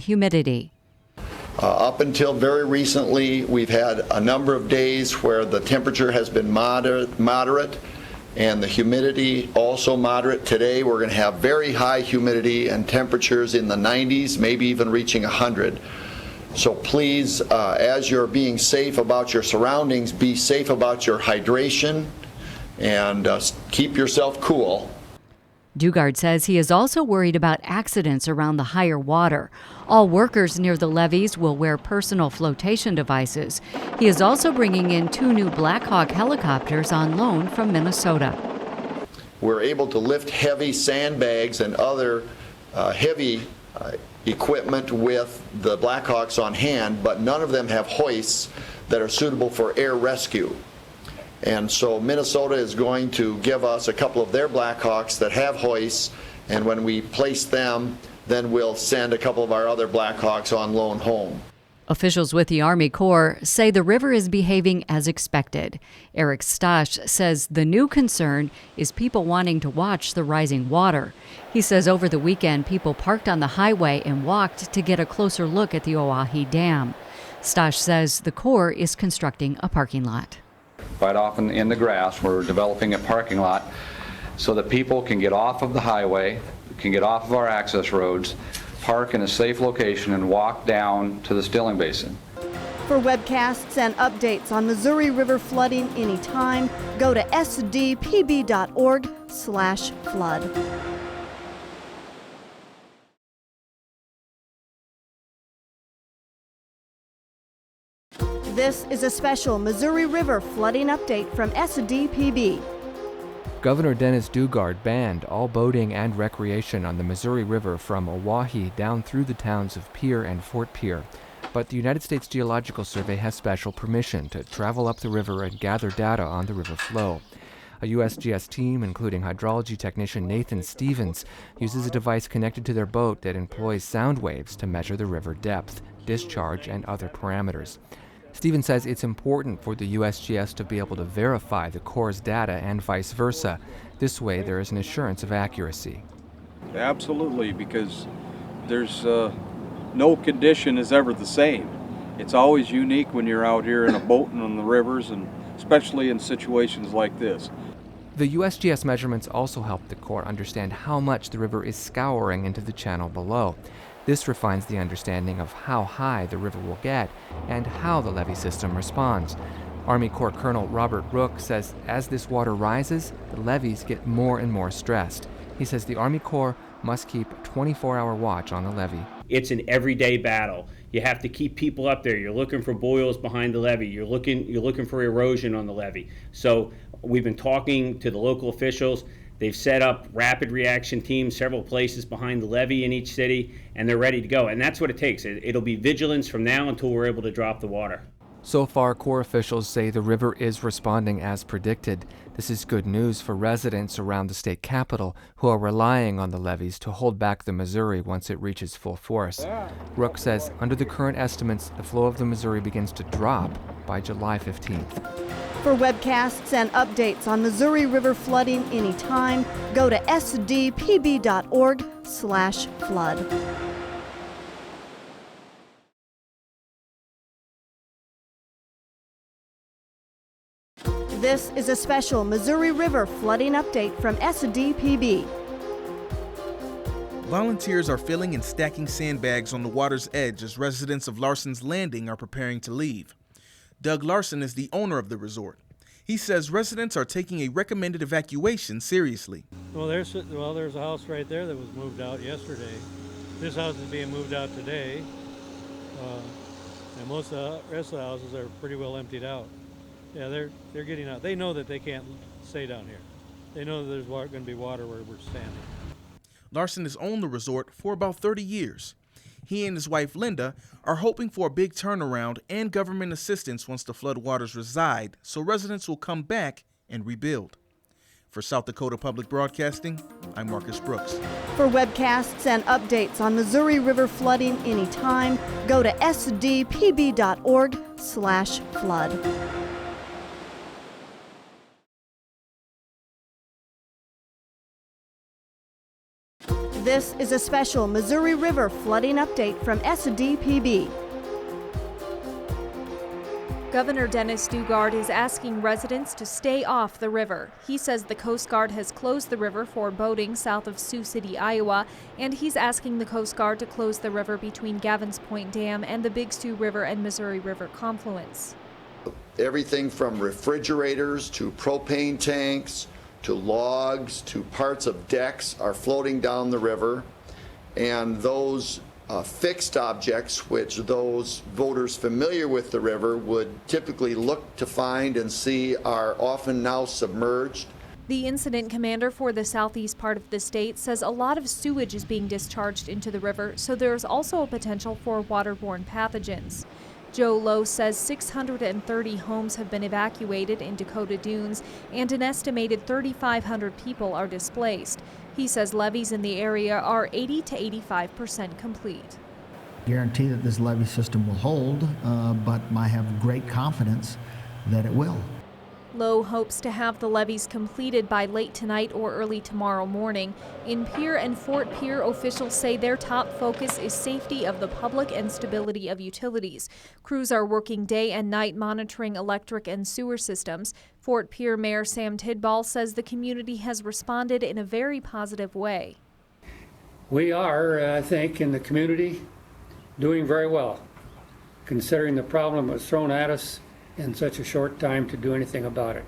Humidity. Up until very recently, we've had a number of days where the temperature has been moderate and the humidity also moderate. Today we're going to have very high humidity and temperatures in the 90s, maybe even reaching 100. So please, as you're being safe about your surroundings, be safe about your hydration and keep yourself cool. Dugard says he is also worried about accidents around the higher water. All workers near the levees will wear personal flotation devices. He is also bringing in 2 new Black Hawk helicopters on loan from Minnesota. We're able to lift heavy sandbags and other heavy equipment with the Black Hawks on hand, but none of them have hoists that are suitable for air rescue. And so Minnesota is going to give us a couple of their Black Hawks that have hoists, and when we place them, then we'll send a couple of our other Black Hawks on loan home. Officials with the Army Corps say the river is behaving as expected. Eric Stosh says the new concern is people wanting to watch the rising water. He says over the weekend, people parked on the highway and walked to get a closer look at the Oahe Dam. Stosh says the Corps is constructing a parking lot. Quite often in the grass, we're developing a parking lot so that people can get off of the highway, can get off of our access roads, park in a safe location and walk down to the Stilling Basin. For webcasts and updates on Missouri River flooding anytime, go to sdpb.org/flood. This is a special Missouri River flooding update from SDPB. Governor Dennis Dugard banned all boating and recreation on the Missouri River from Oahe down through the towns of Pierre and Fort Pierre. But the United States Geological Survey has special permission to travel up the river and gather data on the river flow. A USGS team, including hydrology technician Nathan Stevens, uses a device connected to their boat that employs sound waves to measure the river depth, discharge, and other parameters. Stevens says it's important for the USGS to be able to verify the Corps' data and vice versa. This way, there is an assurance of accuracy. Absolutely, because there's no condition is ever the same. It's always unique when you're out here in a boat and on the rivers, and especially in situations like this. The USGS measurements also help the Corps understand how much the river is scouring into the channel below. This refines the understanding of how high the river will get and how the levee system responds. Army Corps Colonel Robert Rook says as this water rises, the levees get more and more stressed. He says the Army Corps must keep a 24-hour watch on the levee. It's an everyday battle. You have to keep people up there. You're looking for boils behind the levee. You're looking for erosion on the levee. So we've been talking to the local officials. They've set up rapid reaction teams several places behind the levee in each city, and they're ready to go. And that's what it takes. It'll be vigilance from now until we're able to drop the water. So far, Corps officials say the river is responding as predicted. This is good news for residents around the state capital who are relying on the levees to hold back the Missouri once it reaches full force. Rook says under the current estimates, the flow of the Missouri begins to drop by July 15th. For webcasts and updates on Missouri River flooding anytime, go to sdpb.org/flood. This is a special Missouri River flooding update from SDPB. Volunteers are filling and stacking sandbags on the water's edge as residents of Larson's Landing are preparing to leave. Doug Larson is the owner of the resort. He says residents are taking a recommended evacuation seriously. Well, there's a house right there that was moved out yesterday. This house is being moved out today, and most of the rest of the houses are pretty well emptied out. Yeah, they're getting out. They know that they can't stay down here. They know that there's going to be water where we're standing. Larson has owned the resort for about 30 years. He and his wife, Linda, are hoping for a big turnaround and government assistance once the floodwaters reside, so residents will come back and rebuild. For South Dakota Public Broadcasting, I'm Marcus Brooks. For webcasts and updates on Missouri River flooding anytime, go to sdpb.org/flood. This is a special Missouri River flooding update from SDPB. Governor Dennis Daugaard is asking residents to stay off the river. He says the Coast Guard has closed the river for boating south of Sioux City, Iowa, and he's asking the Coast Guard to close the river between Gavins Point Dam and the Big Sioux River and Missouri River confluence. Everything from refrigerators to propane tanks to logs to parts of decks are floating down the river, and those fixed objects, which those voters familiar with the river would typically look to find and see, are often now submerged. The incident commander for the southeast part of the state says a lot of sewage is being discharged into the river, so there's also a potential for waterborne pathogens. Joe Lowe says 630 homes have been evacuated in Dakota Dunes and an estimated 3,500 people are displaced. He says levees in the area are 80 to 85% complete. Guarantee that this levee system will hold, but I have great confidence that it will. Lowe hopes to have the levees completed by late tonight or early tomorrow morning. In Pierre and Fort Pierre, officials say their top focus is safety of the public and stability of utilities. Crews are working day and night monitoring electric and sewer systems. Fort Pierre Mayor Sam Tidball says the community has responded in a very positive way. We are, I think, in the community doing very well, considering the problem that was thrown at us in such a short time to do anything about it.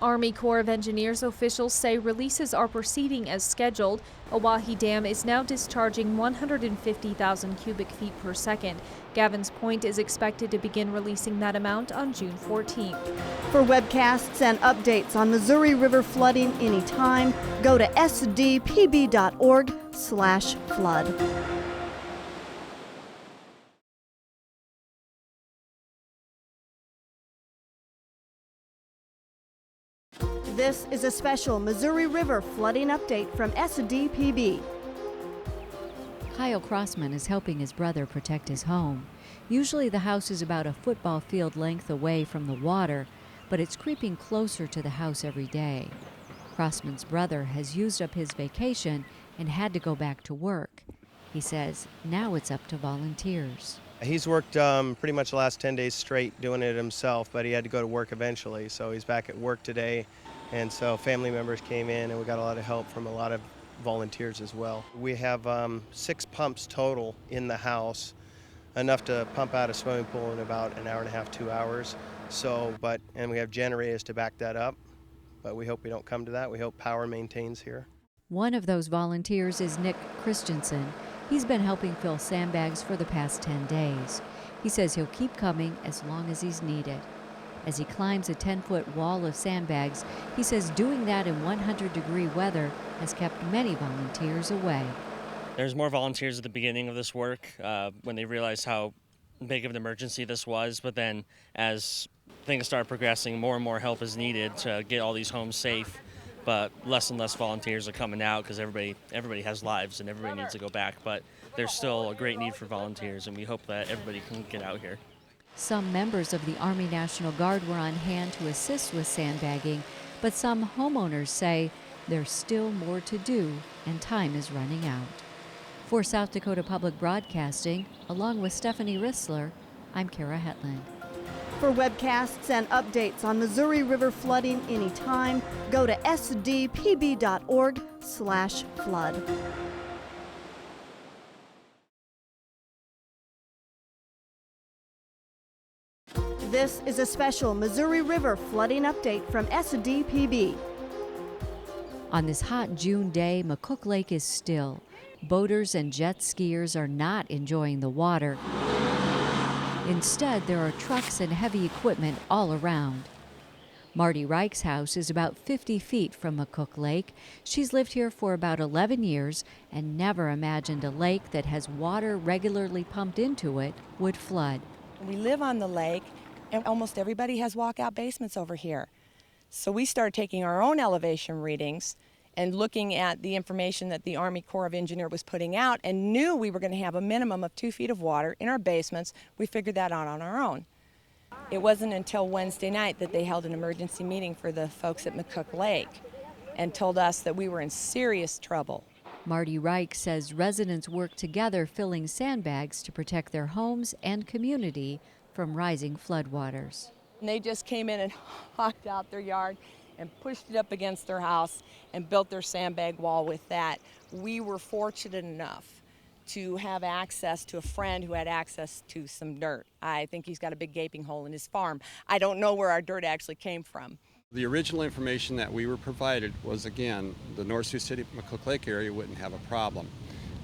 Army Corps of Engineers officials say releases are proceeding as scheduled. Oahe Dam is now discharging 150,000 cubic feet per second. Gavins Point is expected to begin releasing that amount on June 14th. For webcasts and updates on Missouri River flooding anytime, go to sdpb.org/flood. This is a special Missouri River flooding update from SDPB. Kyle Crossman is helping his brother protect his home. Usually the house is about a football field length away from the water, but it's creeping closer to the house every day. Crossman's brother has used up his vacation and had to go back to work. He says now it's up to volunteers. He's worked pretty much the last 10 days straight doing it himself, but he had to go to work eventually, so he's back at work today. And so family members came in, and we got a lot of help from a lot of volunteers as well. We have 6 pumps total in the house, enough to pump out a swimming pool in about an hour and a half, 2 hours. And we have generators to back that up, but we hope we don't come to that. We hope power maintains here. One of those volunteers is Nick Christensen. He's been helping fill sandbags for the past 10 days. He says he'll keep coming as long as he's needed. As he climbs a 10-foot wall of sandbags, he says doing that in 100-degree weather has kept many volunteers away. There's more volunteers at the beginning of this work when they realized how big of an emergency this was, but then as things start progressing, more and more help is needed to get all these homes safe. But less and less volunteers are coming out because everybody has lives and everybody needs to go back. But there's still a great need for volunteers, and we hope that everybody can get out here. Some members of the Army National Guard were on hand to assist with sandbagging, but some homeowners say there's still more to do and time is running out. For South Dakota Public Broadcasting, along with Stephanie Rissler, I'm Kara Hetland. For webcasts and updates on Missouri River flooding anytime, go to sdpb.org/flood. This is a special Missouri River flooding update from SDPB. On this hot June day, McCook Lake is still. Boaters and jet skiers are not enjoying the water. Instead, there are trucks and heavy equipment all around. Marty Reich's house is about 50 feet from McCook Lake. She's lived here for about 11 years and never imagined a lake that has water regularly pumped into it would flood. We live on the lake, and almost everybody has walkout basements over here. So we started taking our own elevation readings and looking at the information that the Army Corps of Engineers was putting out and knew we were going to have a minimum of 2 feet of water in our basements. We figured that out on our own. It wasn't until Wednesday night that they held an emergency meeting for the folks at McCook Lake and told us that we were in serious trouble. Marty Reich says residents work together filling sandbags to protect their homes and community from rising floodwaters. And they just came in and hocked out their yard and pushed it up against their house and built their sandbag wall with that. We were fortunate enough to have access to a friend who had access to some dirt. I think he's got a big gaping hole in his farm. I don't know where our dirt actually came from. The original information that we were provided was, again, the North Sioux City, McCook Lake area wouldn't have a problem.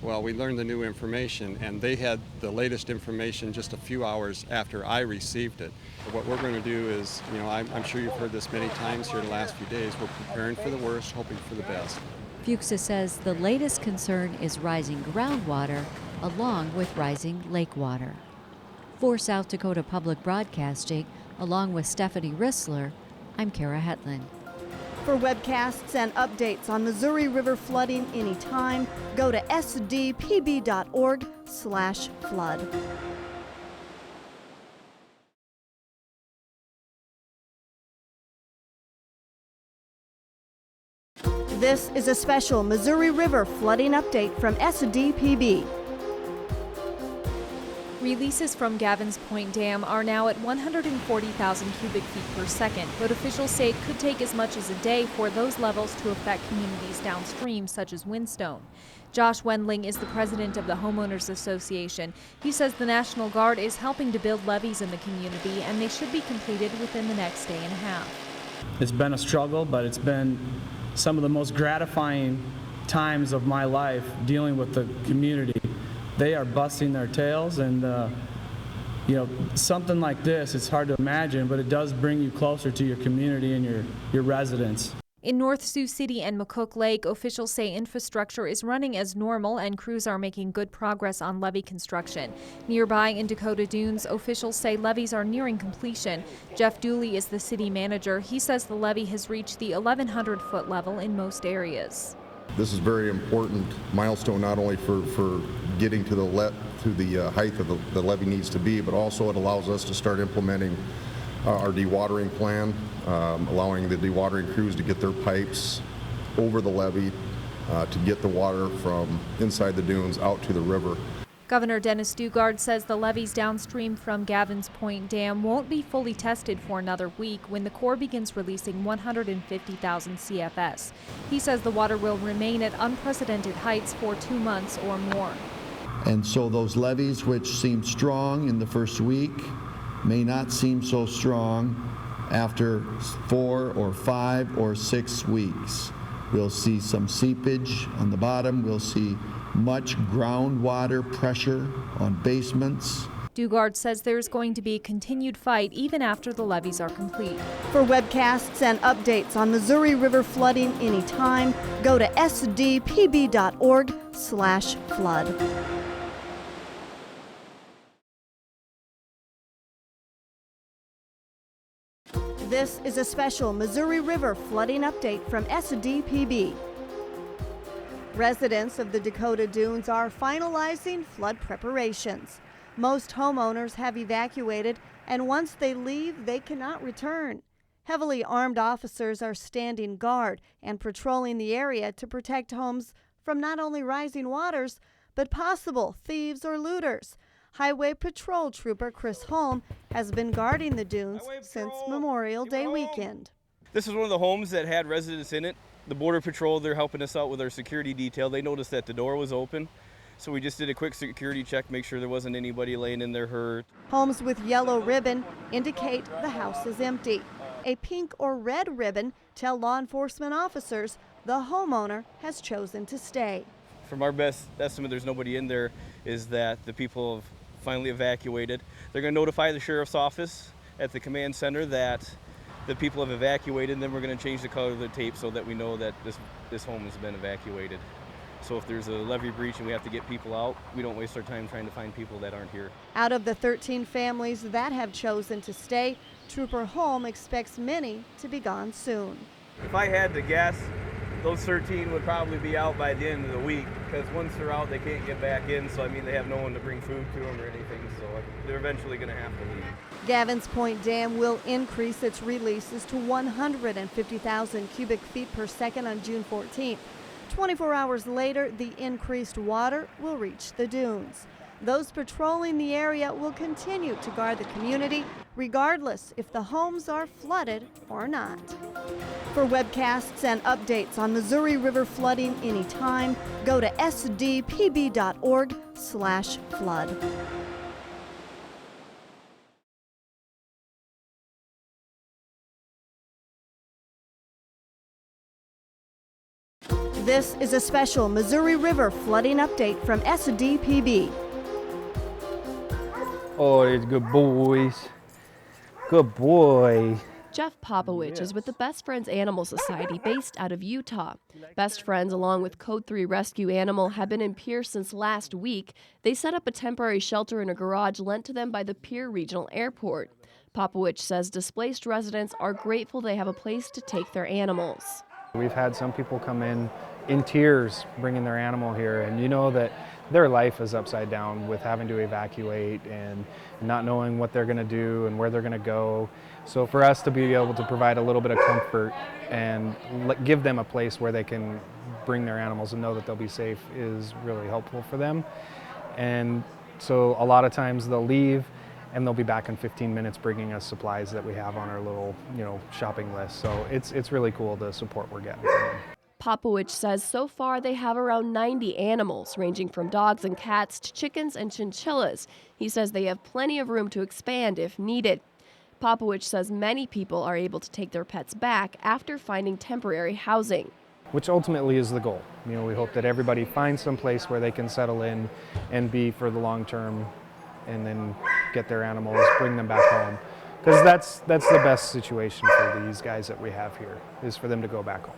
Well, we learned the new information, and they had the latest information just a few hours after I received it. What we're going to do is, I'm sure you've heard this many times here in the last few days, we're preparing for the worst, hoping for the best. Fuchsa says the latest concern is rising groundwater along with rising lake water. For South Dakota Public Broadcasting, along with Stephanie Rissler, I'm Kara Hetland. For webcasts and updates on Missouri River flooding anytime, go to sdpb.org/flood. This is a special Missouri River flooding update from SDPB. Releases from Gavins Point Dam are now at 140,000 cubic feet per second, but officials say it could take as much as a day for those levels to affect communities downstream, such as Whinstone. Josh Wendling is the president of the Homeowners Association. He says the National Guard is helping to build levees in the community, and they should be completed within the next day and a half. It's been a struggle, but it's been some of the most gratifying times of my life dealing with the community. They are busting their tails, and something like this, it's hard to imagine, but it does bring you closer to your community and your residents. In North Sioux City and McCook Lake, officials say infrastructure is running as normal and crews are making good progress on levee construction. Nearby in Dakota Dunes, officials say levees are nearing completion. Jeff Dooley is the city manager. He says the levee has reached the 1,100-foot level in most areas. This is a very important milestone, not only for getting to the height that the levee needs to be, but also it allows us to start implementing our dewatering plan, allowing the dewatering crews to get their pipes over the levee to get the water from inside the dunes out to the river. Governor Dennis Dugard says the levees downstream from Gavins Point Dam won't be fully tested for another week when the Corps begins releasing 150,000 CFS. He says the water will remain at unprecedented heights for 2 months or more. And so those levees, which seemed strong in the first week, may not seem so strong after 4 or 5 or 6 weeks. We'll see some seepage on the bottom. We'll see much groundwater pressure on basements. Dugard says there's going to be a continued fight even after the levees are complete. For webcasts and updates on Missouri River flooding anytime, go to sdpb.org/flood. This is a special Missouri River flooding update from SDPB. Residents of the Dakota Dunes are finalizing flood preparations. Most homeowners have evacuated, and once they leave, they cannot return. Heavily armed officers are standing guard and patrolling the area to protect homes from not only rising waters, but possible thieves or looters. Highway Patrol Trooper Chris Holm has been guarding the dunes since Memorial Day weekend. This is one of the homes that had residents in it. The Border Patrol, they're helping us out with our security detail. They noticed that the door was open, so we just did a quick security check, make sure there wasn't anybody laying in there hurt. Homes with yellow ribbon indicate the house is empty. A pink or red ribbon tell law enforcement officers the homeowner has chosen to stay. From our best estimate, there's nobody in there, is that the people have finally evacuated. They're going to notify the sheriff's office at the command center that the people have evacuated, and then we're going to change the color of the tape so that we know that this home has been evacuated. So if there's a levee breach and we have to get people out, we don't waste our time trying to find people that aren't here. Out of the 13 families that have chosen to stay, Trooper Holm expects many to be gone soon. If I had to guess, those 13 would probably be out by the end of the week, because once they're out, they can't get back in. So, I mean, they have no one to bring food to them or anything, so they're eventually going to have to leave. Gavins Point Dam will increase its releases to 150,000 cubic feet per second on June 14th. 24 hours later, the increased water will reach the dunes. Those patrolling the area will continue to guard the community, regardless if the homes are flooded or not. For webcasts and updates on Missouri River flooding anytime, go to sdpb.org/flood. This is a special Missouri River flooding update from SDPB. Oh, it's good boys. Good boy. Jeff Popowich is with the Best Friends Animal Society based out of Utah. Best Friends, along with Code 3 Rescue Animal, have been in Pierre since last week. They set up a temporary shelter in a garage lent to them by the Pierre Regional Airport. Popowich says displaced residents are grateful they have a place to take their animals. We've had some people come in tears bringing their animal here, and you know that their life is upside down with having to evacuate and not knowing what they're going to do and where they're going to go. So for us to be able to provide a little bit of comfort and give them a place where they can bring their animals and know that they'll be safe is really helpful for them. And so a lot of times they'll leave and they'll be back in 15 minutes bringing us supplies that we have on our little, shopping list. So it's really cool the support we're getting from them. Popowich says so far they have around 90 animals, ranging from dogs and cats to chickens and chinchillas. He says they have plenty of room to expand if needed. Popowich says many people are able to take their pets back after finding temporary housing. Which ultimately is the goal. We hope that everybody finds some place where they can settle in and be for the long term, and then get their animals, bring them back home. Because that's the best situation for these guys that we have here, is for them to go back home.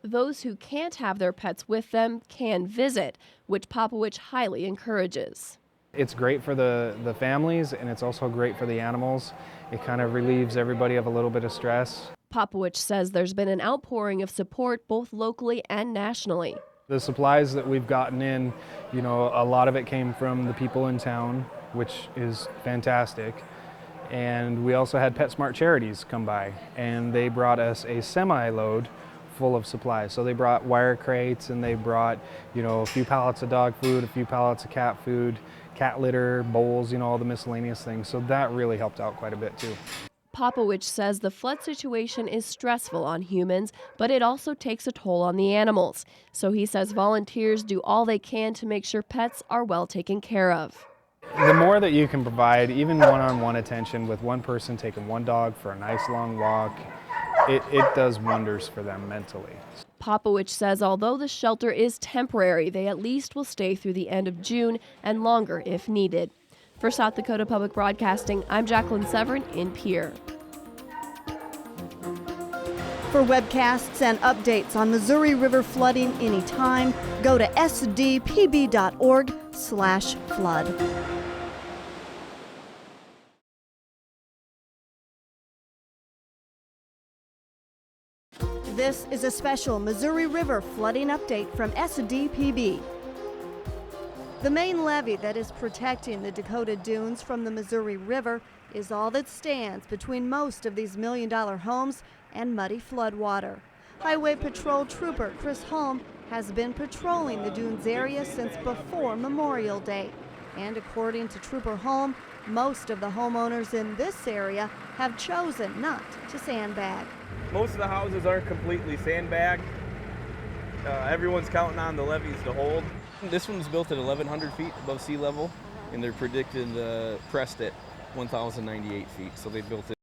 Those who can't have their pets with them can visit, which Popowich highly encourages. It's great for the families, and it's also great for the animals. It kind of relieves everybody of a little bit of stress. Popowich says there's been an outpouring of support both locally and nationally. The supplies that we've gotten in, a lot of it came from the people in town, which is fantastic. And we also had PetSmart Charities come by, and they brought us a semi-load full of supplies. So they brought wire crates, and they brought, a few pallets of dog food, a few pallets of cat food, cat litter, bowls, all the miscellaneous things. So that really helped out quite a bit too. Popowich says the flood situation is stressful on humans, but it also takes a toll on the animals. So he says volunteers do all they can to make sure pets are well taken care of. The more that you can provide, even one-on-one attention with one person taking one dog for a nice long walk, it does wonders for them mentally. Popowich says although the shelter is temporary, they at least will stay through the end of June and longer if needed. For South Dakota Public Broadcasting, I'm Jacqueline Severin in Pierre. For webcasts and updates on Missouri River flooding anytime, go to sdpb.org/flood. This is a special Missouri River flooding update from SDPB. The main levee that is protecting the Dakota Dunes from the Missouri River is all that stands between most of these million-dollar homes and muddy floodwater. Highway Patrol Trooper Chris Holm has been patrolling the Dunes area since before Memorial Day. And according to Trooper Holm, most of the homeowners in this area have chosen not to sandbag. Most of the houses aren't completely sandbagged. Everyone's counting on the levees to hold. This one's built at 1,100 feet above sea level, and they're predicted crest at 1,098 feet, so they built it